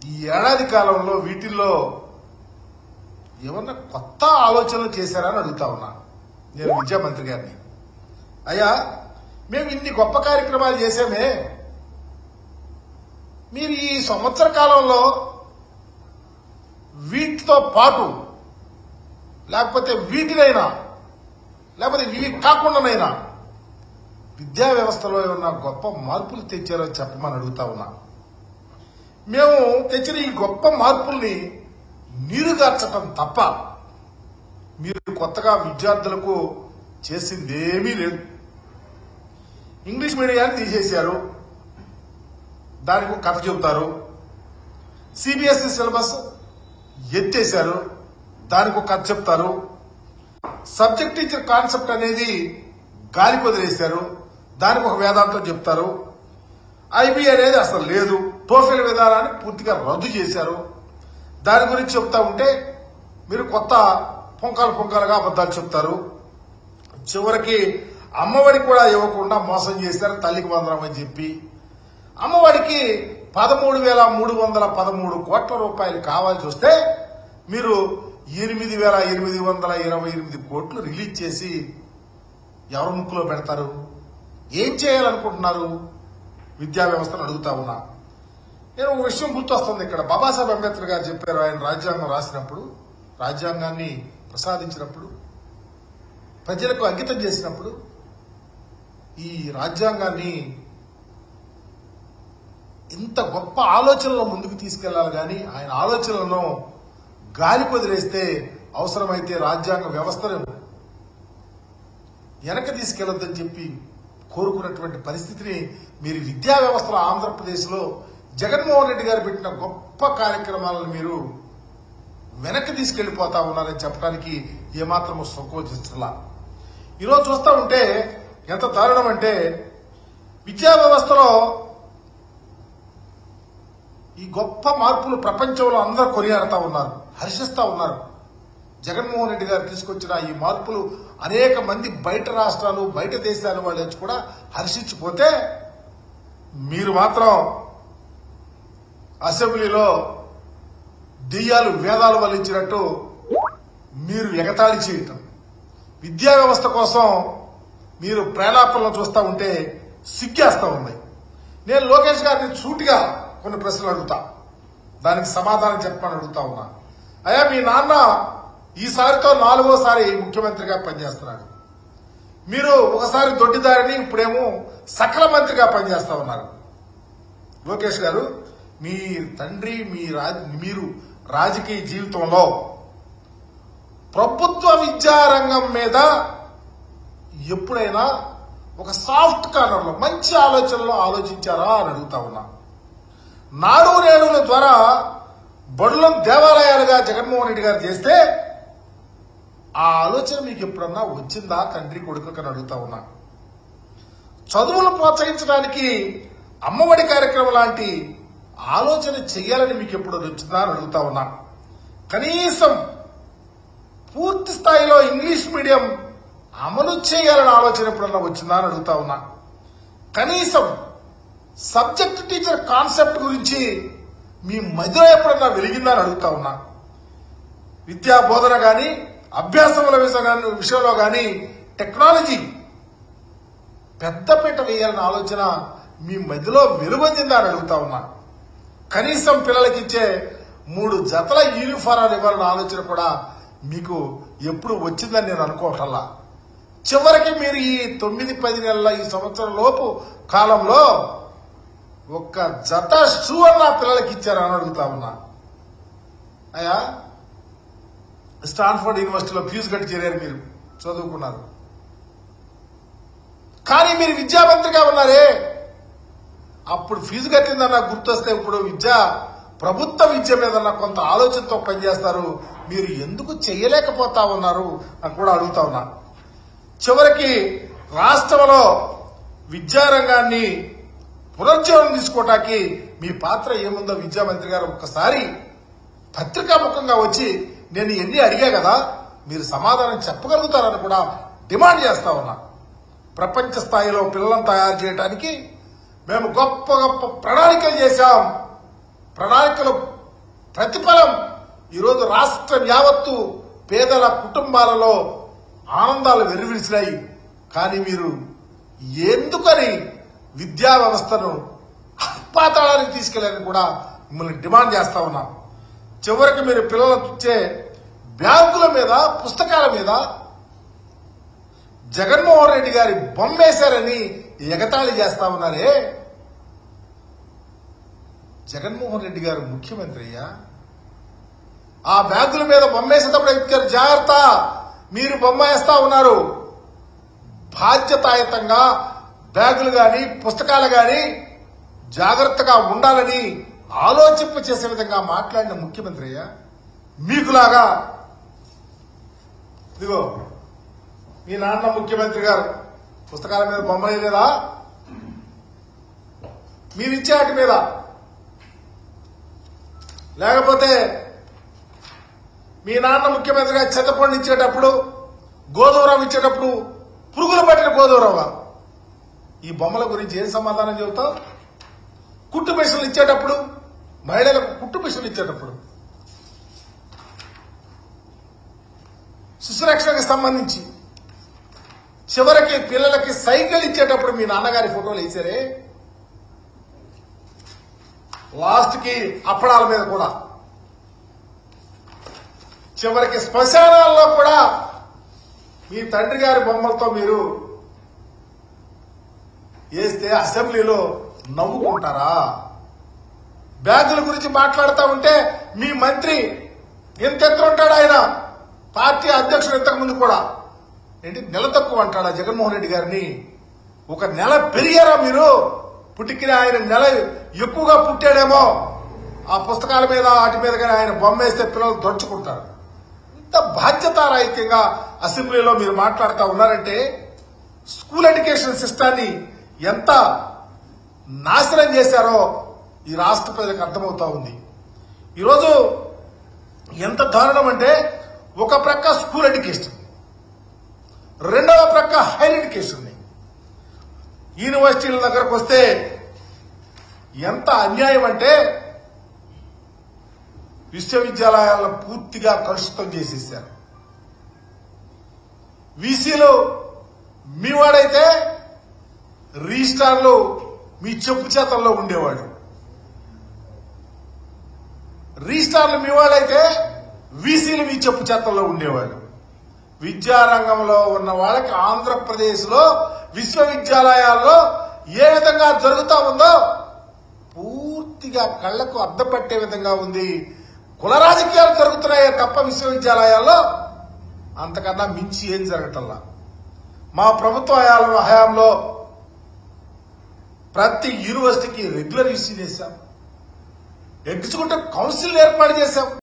ఈ ఏడాది కాలంలో వీటిల్లో ఏమన్నా కొత్త ఆలోచనలు చేశారా అని అడుగుతా ఉన్నా నేను విద్యామంత్రి గారిని. అయ్యా, మేము ఇన్ని గొప్ప కార్యక్రమాలు చేసామే, మీరు ఈ సంవత్సర కాలంలో వీటితో పాటు లేకపోతే వీటినైనా లేకపోతే ఇవి కాకుండానైనా విద్యా వ్యవస్థలో ఏమన్నా గొప్ప మార్పులు తెచ్చారో చెప్పమని అడుగుతా ఉన్నా. మేము తెచ్చిన ఈ గొప్ప మార్పుల్ని నీరుగార్చటం తప్ప మీరు కొత్తగా విద్యార్థులకు చేసిందేమీ లేదు. ఇంగ్లీష్ మీడియాన్ని తీసేశారు, దానికి ఒక కథ చెబుతారు. సిబిఎస్ఈ సిలబస్ ఎత్తేశారు, దానికి ఒక కథ చెప్తారు. సబ్జెక్ట్ టీచర్ కాన్సెప్ట్ అనేది గాలి వదిలేశారు, దానికి ఒక వేదాంతం చెప్తారు. ఐబీ అనేది అసలు లేదు, టోఫెల్ విధానాన్ని పూర్తిగా రద్దు చేశారు. దాని గురించి చెప్తా ఉంటే మీరు కొత్త పొంకాలుగా అబద్దాలు చెప్తారు. చివరికి అమ్మఒడి కూడా ఇవ్వకుండా మోసం చేశారు, తల్లికి వందనం అని చెప్పి. అమ్మఒడికి 13,313 కోట్ల రూపాయలు కావాల్సి వస్తే మీరు 8,828 కోట్లు రిలీజ్ చేసి ఎవరి ముక్కులో పెడతారు? ఏం చేయాలనుకుంటున్నారు విద్యా వ్యవస్థను అడుగుతా ఉన్నా. నేను ఒక విషయం గుర్తొస్తుంది ఇక్కడ. బాబాసాహెబ్ అంబేద్కర్ గారు చెప్పారు, ఆయన రాజ్యాంగం రాసినప్పుడు, రాజ్యాంగాన్ని ప్రసాదించినప్పుడు, ప్రజలకు అంకితం చేసినప్పుడు ఈ రాజ్యాంగాన్ని ఇంత గొప్ప ఆలోచనలో ముందుకు తీసుకెళ్లాలి కానీ ఆయన ఆలోచనలను గాలికి వదిలేస్తే అవసరమైతే రాజ్యాంగ వ్యవస్థను వెనక తీసుకెళ్లొద్దని చెప్పి కోరుకున్నటువంటి పరిస్థితిని మీరు విద్యా వ్యవస్థలో ఆంధ్రప్రదేశ్లో జగన్మోహన్ రెడ్డి గారు పెట్టిన గొప్ప కార్యక్రమాలను మీరు వెనక్కి తీసుకెళ్లిపోతా ఉన్నారని చెప్పడానికి ఏమాత్రం సంకోచించలా. ఈరోజు చూస్తా ఉంటే ఎంత దారుణం అంటే విద్యా వ్యవస్థలో ఈ గొప్ప మార్పులు ప్రపంచంలో అందరూ కొనియాడుతా ఉన్నారు, హర్షిస్తా ఉన్నారు. జగన్మోహన్ రెడ్డి గారు తీసుకొచ్చిన ఈ మార్పులు అనేక మంది బయట రాష్ట్రాలు, బయట దేశాల వాళ్ళు వచ్చి కూడా హర్షించిపోతే మీరు మాత్రం అసెంబ్లీలో దెయ్యాలు వేదాలు వల్లించినట్టు మీరు ఎగతాళి చేయటం, విద్యా వ్యవస్థ కోసం మీరు ప్రేలాపనలు చూస్తూ ఉంటే సిగ్గేస్తా ఉంది. నేను లోకేష్ గారిని సూటిగా కొన్ని ప్రశ్నలు అడుగుతా, దానికి సమాధానం చెప్పమని అడుగుతా ఉన్నా. అయ్యా, మీ నాన్న ఈసారితో 4వసారి ముఖ్యమంత్రిగా పనిచేస్తున్నాడు. మీరు ఒకసారి దొడ్డిదారిని, ఇప్పుడేమో సకల మంత్రిగా పనిచేస్తా ఉన్నారు. లోకేష్ గారు, మీ తండ్రి మీరు రాజకీయ జీవితంలో ప్రభుత్వ విద్యారంగం మీద ఎప్పుడైనా ఒక సాఫ్ట్ కార్నర్లో మంచి ఆలోచనలో ఆలోచించారా అని అడుగుతా ఉన్నా. నాడు నేడుల ద్వారా బడులను దేవాలయాలుగా జగన్మోహన్ రెడ్డి గారు చేస్తే ఆ ఆలోచన మీకు ఎప్పుడన్నా వచ్చిందా తండ్రి కొడుకు అని అడుగుతా ఉన్నా. చదువులు ప్రోత్సహించడానికి అమ్మఒడి కార్యక్రమం లాంటి ఆలోచన చెయ్యాలని మీకు ఎప్పుడు వచ్చిందా అని అడుగుతా ఉన్నా. కనీసం పూర్తి స్థాయిలో ఇంగ్లీష్ మీడియం అమలు చేయాలని ఆలోచన ఎప్పుడన్నా వచ్చిందా అని అడుగుతా ఉన్నా. కనీసం సబ్జెక్ట్ టీచర్ కాన్సెప్ట్ గురించి మీ మధ్యలో ఎప్పుడన్నా వెలిగిందా అని అడుగుతా ఉన్నా. విద్యా బోధన కానీ, అభ్యాసముల విషయంలో కానీ టెక్నాలజీ పెద్దపీట వేయాలన్న ఆలోచన మీ మధ్యలో వెలువొందిందా అని అడుగుతా ఉన్నా. కనీసం పిల్లలకి ఇచ్చే 3 జతల యూనిఫారాలు ఇవ్వాలన్న ఆలోచన కూడా మీకు ఎప్పుడు వచ్చిందని నేను అనుకోవటల్లా. చివరికి మీరు ఈ 9-10 నెలల ఈ సంవత్సరం లోపు కాలంలో ఒక్క జత షూ అన్న పిల్లలకి ఇచ్చారని అడుగుతా ఉన్నా. అయ్యా, స్టాన్ఫోర్డ్ యూనివర్సిటీలో ఫీజు కట్టి చేరారు, మీరు చదువుకున్నారు. కానీ మీరు విద్యామంత్రిగా ఉన్నారే, అప్పుడు ఫీజు కట్టిందన్న గుర్తొస్తే ఇప్పుడు ప్రభుత్వ విద్య మీద కొంత ఆలోచనతో పనిచేస్తారు. మీరు ఎందుకు చేయలేకపోతా ఉన్నారు అని కూడా అడుగుతా ఉన్నా. చివరికి రాష్ట్రంలో విద్యారంగాన్ని పునరుజ్జీవనం తీసుకోవటానికి మీ పాత్ర ఏముందో విద్యామంత్రి గారు ఒక్కసారి పత్రికాముఖంగా వచ్చి నేను ఎన్ని అడిగా కదా మీరు సమాధానం చెప్పగలుగుతారని కూడా డిమాండ్ చేస్తా ఉన్నా. ప్రపంచ స్థాయిలో పిల్లలను తయారు చేయడానికి మేము గొప్ప గొప్ప ప్రణాళికలు చేశాం. ప్రణాళికలు ప్రతిఫలం ఈరోజు రాష్ట్రం యావత్తు పేదల కుటుంబాలలో ఆనందాలు వెర్రివిడిచినాయి. కానీ మీరు ఎందుకని విద్యా వ్యవస్థను అపాతాళానికి తీసుకెళ్లారని కూడా మిమ్మల్ని డిమాండ్ చేస్తా ఉన్నాం. చివరికి మీరు పిల్లలకు ఇచ్చే బ్యాగుల మీద, పుస్తకాల మీద జగన్మోహన్ రెడ్డి గారి బొమ్మేశారని ఎగతాళి చేస్తా ఉన్నారే. జగన్మోహన్ రెడ్డి గారు ముఖ్యమంత్రి అయ్యా, ఆ బ్యాగుల మీద బొమ్మేసేటప్పుడు ఎక్కారు, జాగ్రత్త, మీరు బొమ్మ వేస్తా ఉన్నారు. బాధ్యతాయుతంగా బ్యాగులు గాని, పుస్తకాలు గాని జాగ్రత్తగా ఉండాలని ఆలోచింప చేసే విధంగా మాట్లాడిన ముఖ్యమంత్రి అయ్యా. మీకులాగా ఇదిగో మీ నాన్న ముఖ్యమంత్రి గారు పుస్తకాల మీద బొమ్మలే లేదా, మీరిచ్చే వాటి మీద, లేకపోతే మీ నాన్న ముఖ్యమంత్రిగా చింతపండు ఇచ్చేటప్పుడు, గోధుమరవ్వ ఇచ్చేటప్పుడు పురుగులు పట్టిన గోధుమరవ్వ, ఈ బొమ్మల గురించి ఏం సమాధానం చెబుతావు? కుట్టు మిషన్లు ఇచ్చేటప్పుడు, మహిళలకు కుట్టు మిషన్లు ఇచ్చేటప్పుడు, శిశురక్షణకు సంబంధించి చివరికి పిల్లలకి సైకిల్ ఇచ్చేటప్పుడు మీ నాన్నగారి ఫోటోలు వేసారే. లాస్ట్ కి అప్పడాల మీద కూడా, చివరికి శ్మశానాల్లో కూడా మీ తండ్రి గారి బొమ్మలతో మీరు వేస్తే అసెంబ్లీలో నవ్వుకుంటారా? బ్యాగుల గురించి మాట్లాడుతూ ఉంటే మీ మంత్రి ఎంతెత్తుంటాడు, ఆయన పార్టీ అధ్యక్షుడు ఇంతకు ముందు కూడా ఏంటి నెల తక్కువ అంటాడా జగన్మోహన్ రెడ్డి గారిని? ఒక నెల పెరిగారా మీరు? పుట్టికిన ఆయన నెల ఎక్కువగా పుట్టాడేమో, ఆ పుస్తకాల మీద వాటి మీద కానీ ఆయన బొమ్మ వేస్తే పిల్లలు దొరుచుకుంటారు. ఇంత బాధ్యతారాహిత్యంగా అసెంబ్లీలో మీరు మాట్లాడుతూ ఉన్నారంటే స్కూల్ ఎడ్యుకేషన్ సిస్టాన్ని ఎంత నాశనం చేశారో ఈ రాష్ట్ర ప్రజలకు అర్థమవుతా ఉంది. ఈరోజు ఎంత దారుణం అంటే, ఒక ప్రక్క స్కూల్ ఎడ్యుకేషన్, రెండవ ప్రక్క హైర్ ఎడ్యుకేషన్. యూనివర్సిటీల దగ్గరకు వస్తే ఎంత అన్యాయం అంటే, విశ్వవిద్యాలయాలను పూర్తిగా కలుషితం చేసేసారు. వీసీలు మీవాడైతే రిజిస్ట్రార్లు మీ చెప్పు చేతల్లో ఉండేవాడు. రిజిస్ట్రార్లు మీవాడైతే వీసీలు మీ చెప్పు చేతల్లో ఉండేవాడు. విద్యారంగంలో ఉన్న వాళ్ళకి ఆంధ్రప్రదేశ్ లో విశ్వవిద్యాలయాల్లో ఏ విధంగా జరుగుతా ఉందో పూర్తిగా కళ్లకు అద్దపట్టే విధంగా ఉంది. కుల రాజకీయాలు జరుగుతున్నాయే తప్ప విశ్వవిద్యాలయాల్లో అంతకన్నా మించి ఏం జరగటల్లా. మా ప్రభుత్వ హయాంలో ప్రతి యూనివర్సిటీకి రెగ్యులర్ యూసీ చేశాం, ఎగ్జిక్యూటివ్ కౌన్సిల్ ఏర్పాటు చేశాం.